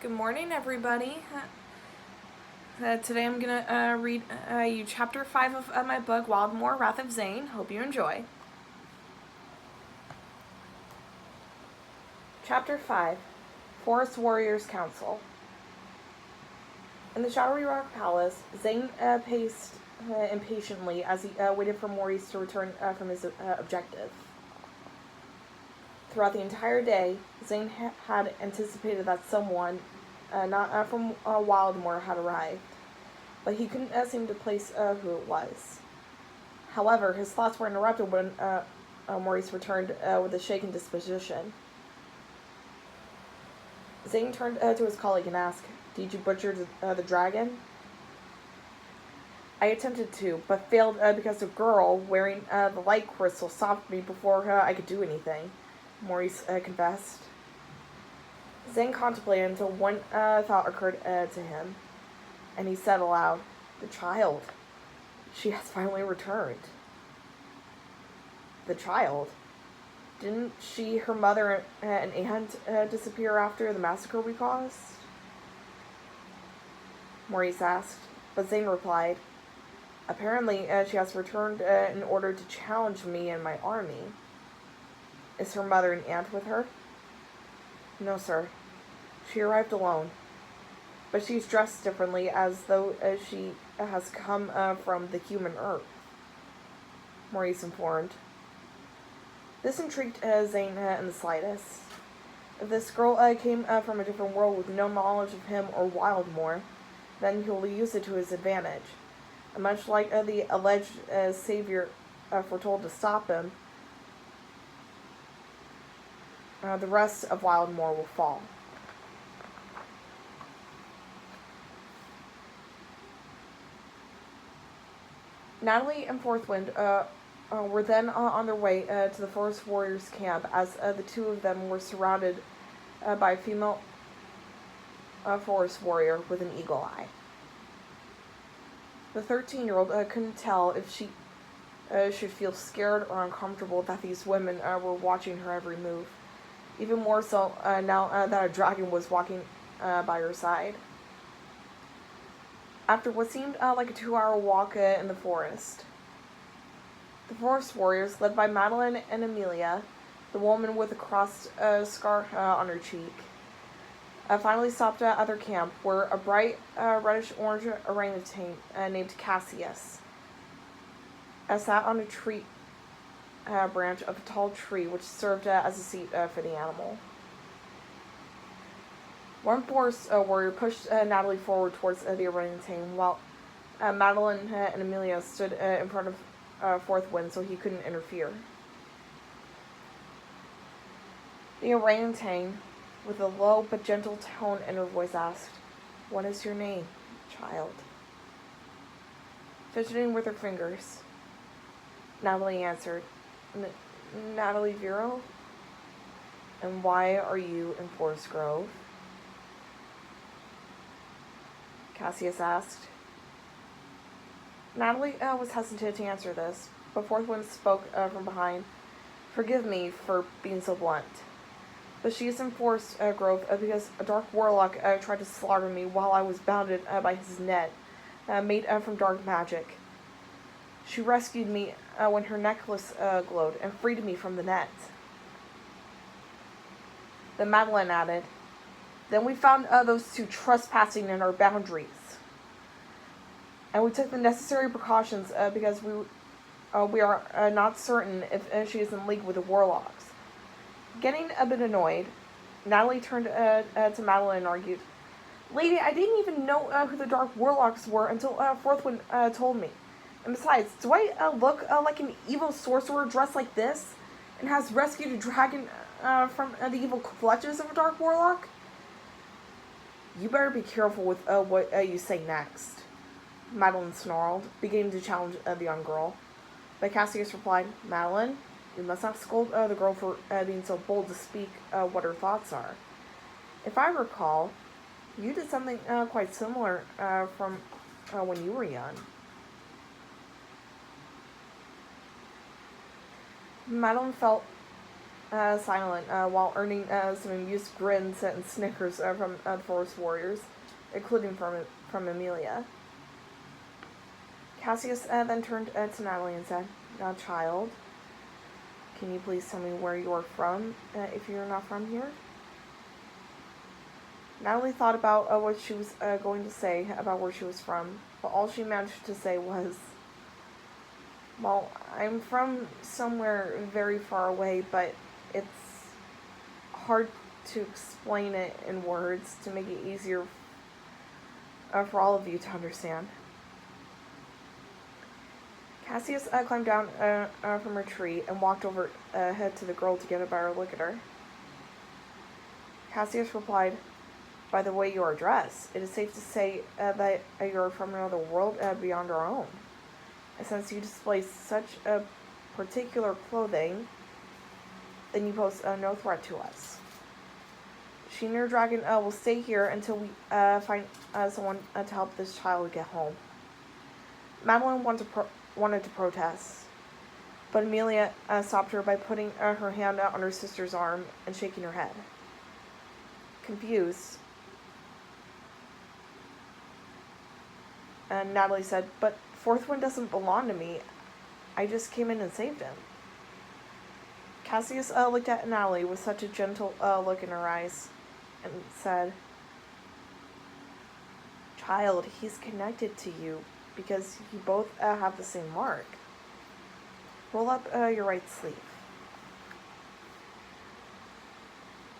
Good morning, everybody. Today I'm going to read you Chapter 5 of my book, Wildmoore, Wrath of Zane. Hope you enjoy. Chapter 5, Forest Warriors Council. In the Shadowy Rock Palace, Zane paced impatiently as he waited for Maurice to return from his objective. Throughout the entire day, Zane had anticipated that someone, not from Wildmoore, had arrived, but he couldn't seem to place who it was. However, his thoughts were interrupted when Maurice returned with a shaken disposition. Zane turned to his colleague and asked, "Did you butcher the dragon?" "I attempted to, but failed because the girl wearing the light crystal stopped me before I could do anything," Maurice confessed. Zane contemplated until one thought occurred to him, and he said aloud, "The child. She has finally returned." The child? Didn't she, her mother, and aunt disappear after the massacre we caused? Maurice asked, but Zane replied, "Apparently she has returned in order to challenge me and my army." "Is her mother and aunt with her?" "No, sir. She arrived alone. But she's dressed differently, as though she has come from the human earth," Maurice informed. This intrigued Zane in the slightest. If this girl came from a different world with no knowledge of him or Wildmoore, then he'll use it to his advantage. And much like the alleged savior foretold to stop him, the rest of Wildmoore will fall. Natalie and Forthwind were then on their way to the Forest Warriors camp, as the two of them were surrounded by a female forest warrior with an eagle eye. The 13-year-old couldn't tell if she should feel scared or uncomfortable that these women were watching her every move, even more so now that a dragon was walking by her side. After what seemed like a 2-hour walk in the forest, the forest warriors, led by Madeline and Amelia, the woman with a crossed scar on her cheek, finally stopped at their camp, where a bright reddish-orange orangutan named Cassius sat on a tree branch of a tall tree, which served as a seat for the animal. One forest warrior pushed Natalie forward towards the orangutan, while Madeline and Amelia stood in front of Forthwind so he couldn't interfere. The orangutan, with a low but gentle tone in her voice, asked, "What is your name, child?" Fidgeting with her fingers, Natalie answered, "Natalie Vero." "And why are you in Forest Grove?" Cassius asked. Natalie was hesitant to answer this, but Forthwind spoke from behind. "Forgive me for being so blunt, but she is in Forest Grove because a dark warlock tried to slaughter me while I was bounded by his net, made from dark magic. She rescued me when her necklace glowed and freed me from the net." Then Madeline added, "Then we found those two trespassing in our boundaries. And we took the necessary precautions because we are not certain if she is in league with the warlocks." Getting a bit annoyed, Natalie turned to Madeline and argued, "Lady, I didn't even know who the dark warlocks were until Forthwind told me. And besides, do I look like an evil sorcerer dressed like this and has rescued a dragon from the evil clutches of a dark warlock?" "You better be careful with what you say next," Madeline snarled, beginning to challenge the young girl. But Cassius replied, "Madeline, you must not scold the girl for being so bold to speak what her thoughts are. If I recall, you did something quite similar from when you were young." Madeline felt silent while earning some amused grins and snickers from the forest warriors, including from Amelia. Cassius then turned to Natalie and said, "Now, child, can you please tell me where you are from, if you're not from here?" Natalie thought about what she was going to say about where she was from, but all she managed to say was, "Well, I'm from somewhere very far away, but it's hard to explain it in words to make it easier for all of you to understand." Cassius climbed down from her tree and walked over ahead to the girl to get a better look at her. Cassius replied, "By the way you are dressed, it is safe to say that you are from another world beyond our own. And since you display such a particular clothing, then you pose no threat to us. She and your dragon will stay here until we find someone to help this child get home." Madeline wanted to protest, but Amelia stopped her by putting her hand on her sister's arm and shaking her head. Confused, and Natalie said, "But Forthwind doesn't belong to me. I just came in and saved him." Cassius looked at Natalie with such a gentle look in her eyes and said, "Child, he's connected to you because you both have the same mark. Roll up your right sleeve."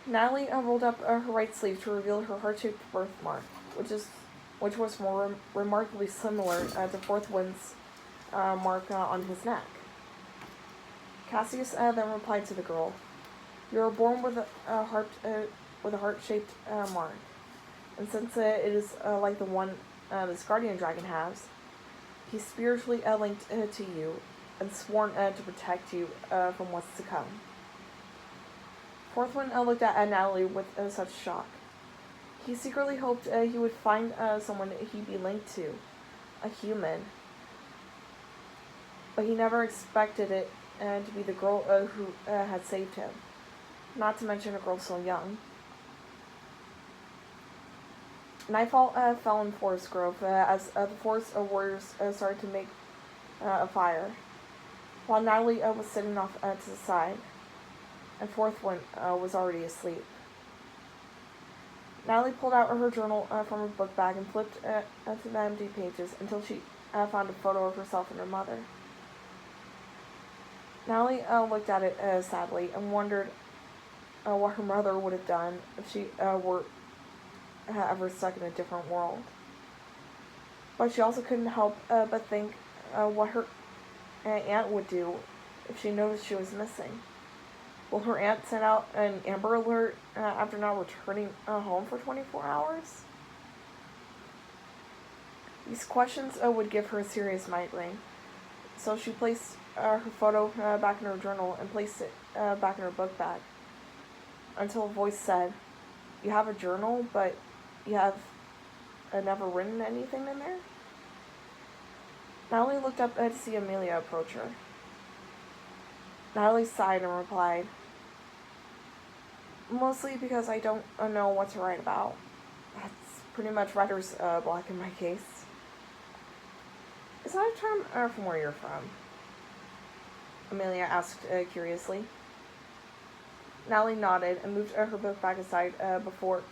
Natalie rolled up her right sleeve to reveal her heart-shaped birthmark, which was more remarkably similar to Forthwind's mark on his neck. Cassius then replied to the girl, "You are born with a heart-shaped mark, and since it is like the one this guardian dragon has, he's spiritually linked to you and sworn to protect you from what's to come." Forthwind looked at Natalie with such shock. He secretly hoped he would find someone he'd be linked to, a human. But he never expected it to be the girl who had saved him, not to mention a girl so young. Nightfall fell in Forest Grove as the forest warriors started to make a fire, while Natalie was sitting off to the side, and Forthwind was already asleep. Natalie pulled out her journal from her book bag and flipped to the empty pages until she found a photo of herself and her mother. Natalie looked at it sadly and wondered what her mother would have done if she were ever stuck in a different world. But she also couldn't help but think what her aunt would do if she noticed she was missing. Will her aunt send out an Amber Alert after not returning home for 24 hours? These questions would give her a serious migraine, so she placed her photo back in her journal and placed it back in her book bag, until a voice said, "You have a journal, but you have never written anything in there?" Natalie looked up to see Amelia approach her. Natalie sighed and replied, "Mostly because I don't know what to write about. That's pretty much writer's block in my case." "Is that a term from where you're from?" Amelia asked curiously. Natalie nodded and moved her book back aside before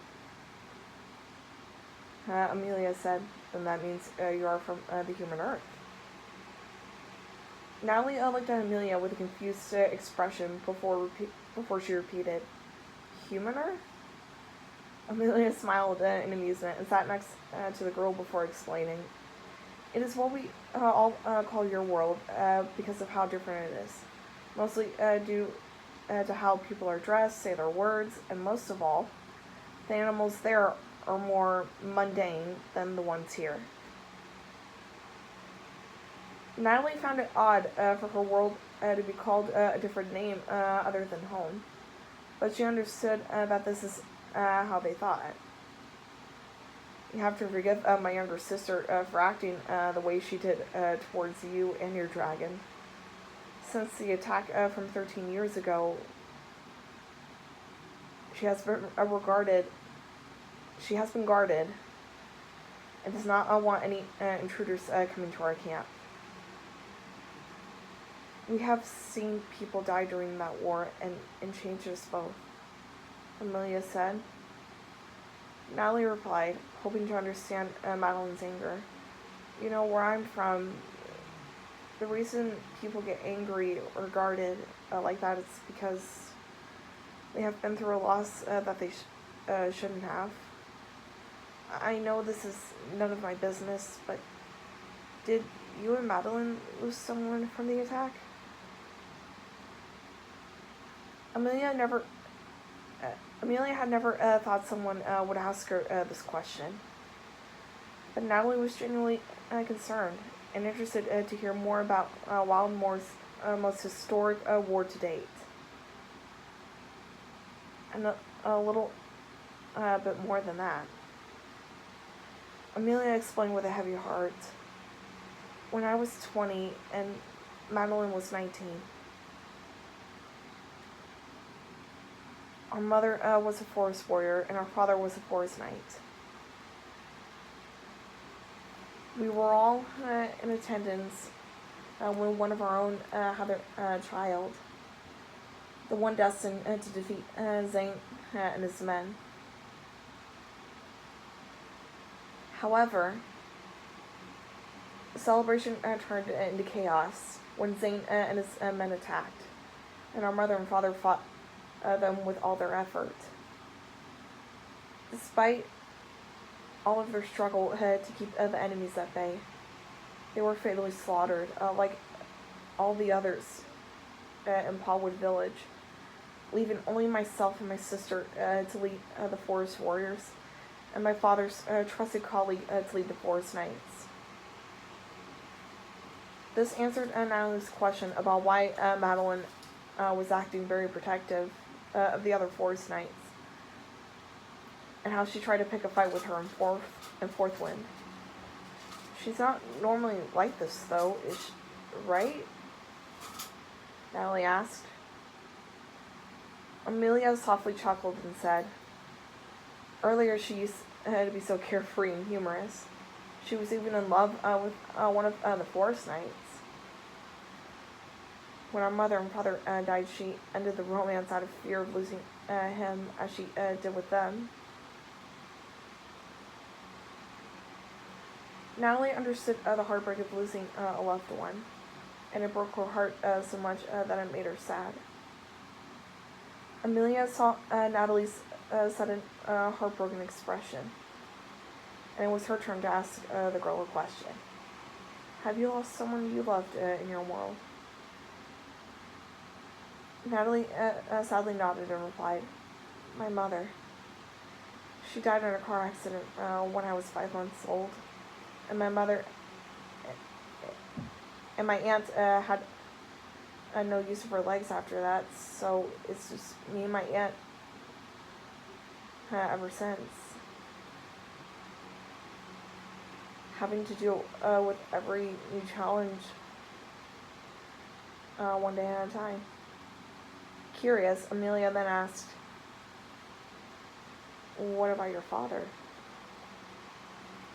Amelia said, "Then that means you are from the human Earth." Natalie looked at Amelia with a confused expression before she repeated, "Human Earth?" Amelia smiled in amusement and sat next to the girl before explaining, "It is what we all call your world because of how different it is. Mostly due to how people are dressed, say their words, and most of all, the animals there are more mundane than the ones here." Natalie found it odd for her world to be called a different name other than home, but she understood that this is how they thought. "You have to forgive my younger sister for acting the way she did towards you and your dragon. Since the attack from 13 years ago, She has been She has been guarded, and does not want any intruders coming to our camp. We have seen people die during that war, and changed us both, Amelia said. Natalie replied, hoping to understand Madeline's anger. You know, where I'm from, the reason people get angry or guarded like that is because they have been through a loss that they shouldn't have. I know this is none of my business, but did you and Madeline lose someone from the attack? Amelia had never thought someone would ask her this question. But Natalie was genuinely concerned and interested to hear more about Wildmoore's most historic war to date. And a little bit more than that. Amelia explained with a heavy heart. When I was 20 and Madeline was 19, our mother was a forest warrior and our father was a forest knight. We were all in attendance when one of our own had a child, the one destined to defeat Zane and his men. However, the celebration turned into chaos when Zane and his men attacked, and our mother and father fought them with all their effort. Despite all of their struggle to keep the enemies at bay, they were fatally slaughtered, like all the others in Paulwood Village, leaving only myself and my sister to lead the Forest Warriors, and my father's trusted colleague to lead the Forest Knights. This answered Natalie's question about why Madeline was acting very protective of the other Forest Knights, and how she tried to pick a fight with her in Forthwind. She's not normally like this, though, is she, right? Natalie asked. Amelia softly chuckled and said, earlier she used to be so carefree and humorous. She was even in love with one of the Forest Knights. When our mother and father died, she ended the romance out of fear of losing him, as she did with them. Natalie understood the heartbreak of losing a loved one, and it broke her heart so much that it made her sad. Amelia saw Natalie's sudden heartbroken expression, and it was her turn to ask the girl a question. Have you lost someone you loved in your world? Natalie sadly nodded and replied, my mother. She died in a car accident when I was 5 months old. And my mother and my aunt had no use of her legs after that, so it's just me and my aunt ever since. Having to deal with every new challenge one day at a time. Curious, Amelia then asked, what about your father?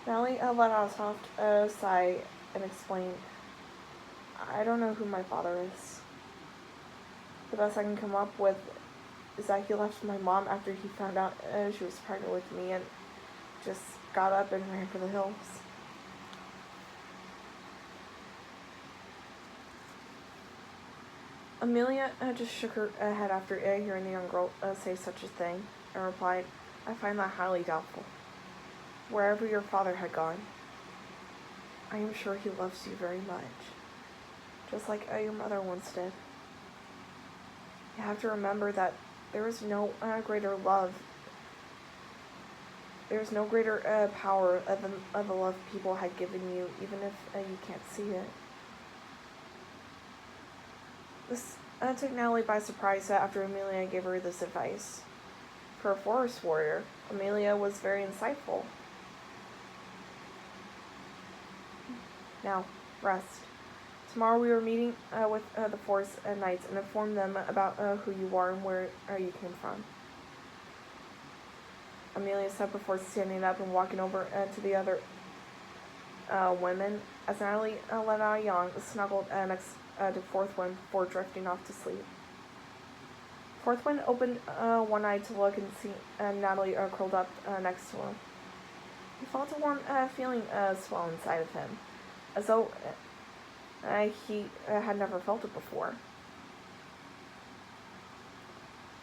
Natalie let out a soft sigh and explained, I don't know who my father is. The best I can come up with is that he left my mom after he found out she was pregnant with me and just got up and ran for the hills. Amelia just shook her head after hearing the young girl say such a thing and replied, I find that highly doubtful. Wherever your father had gone, I am sure he loves you very much, just like your mother once did. You have to remember that there is no greater love, there is no greater power than the love people had given you, even if you can't see it. This took Natalie by surprise after Amelia gave her this advice. For a forest warrior, Amelia was very insightful. Now, rest. Tomorrow we are meeting with the Forest Knights and inform them about who you are and where you came from. Amelia said before standing up and walking over to the other women, as Natalie let out a yawn, snuggled next to Forthwind before drifting off to sleep. Forthwind opened one eye to look and see Natalie curled up next to him. He felt a warm feeling swell inside of him, as though he had never felt it before.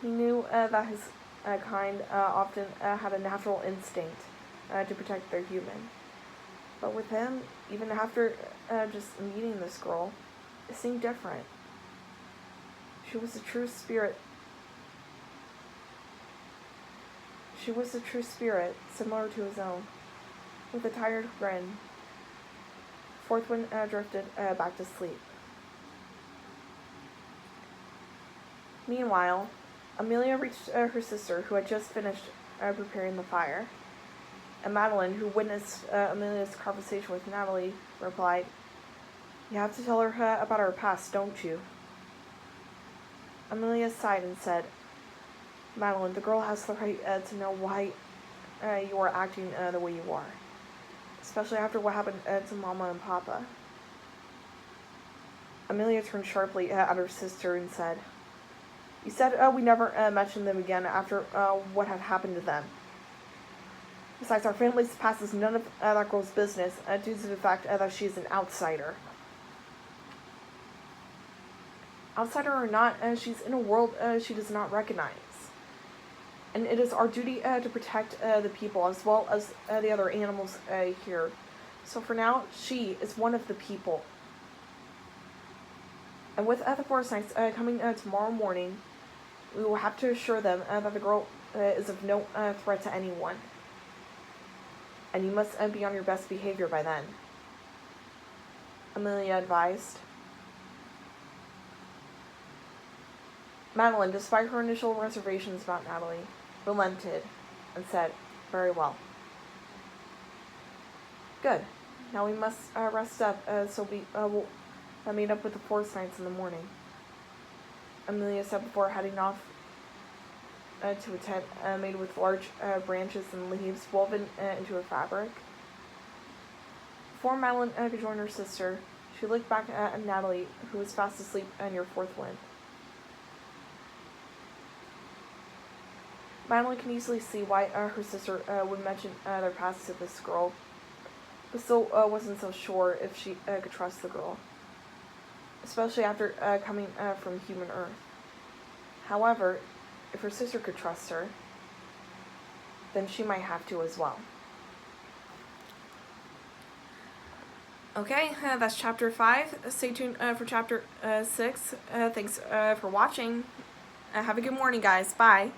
He knew that his kind often had a natural instinct to protect their human. But with him, even after just meeting this girl, it seemed different. She was a true spirit. She was a true spirit, similar to his own. With a tired grin, Forthwind drifted back to sleep. Meanwhile, Amelia reached her sister, who had just finished preparing the fire. And Madeline, who witnessed Amelia's conversation with Natalie, replied, "You have to tell her about our past, don't you?" Amelia sighed and said, "Madeline, the girl has the right to know why you are acting the way you are. Especially after what happened to Mama and Papa." Amelia turned sharply at her sister and said, "You said we never mentioned them again after what had happened to them. Besides, our family's past is none of that girl's business due to the fact that she is an outsider. Outsider or not, she's in a world she does not recognize. And it is our duty to protect the people as well as the other animals here. So for now, she is one of the people. And with the Forest Knights coming tomorrow morning, we will have to assure them that the girl is of no threat to anyone. And you must be on your best behavior by then," Amelia advised. Madeline, despite her initial reservations about Natalie, relented and said, "Very well." "Good. Now we must rest up so we will meet up with the Forest Knights in the morning," Amelia said before heading off to a tent made with large branches and leaves woven into a fabric. Before Madeline could join her sister, she looked back at Natalie, who was fast asleep near Forthwind. Madeline can easily see why her sister would mention their past to this girl, but still wasn't so sure if she could trust the girl, especially after coming from human Earth. However, if her sister could trust her, then she might have to as well. Okay, that's chapter 5. Stay tuned for chapter 6. Thanks for watching. Have a good morning, guys. Bye.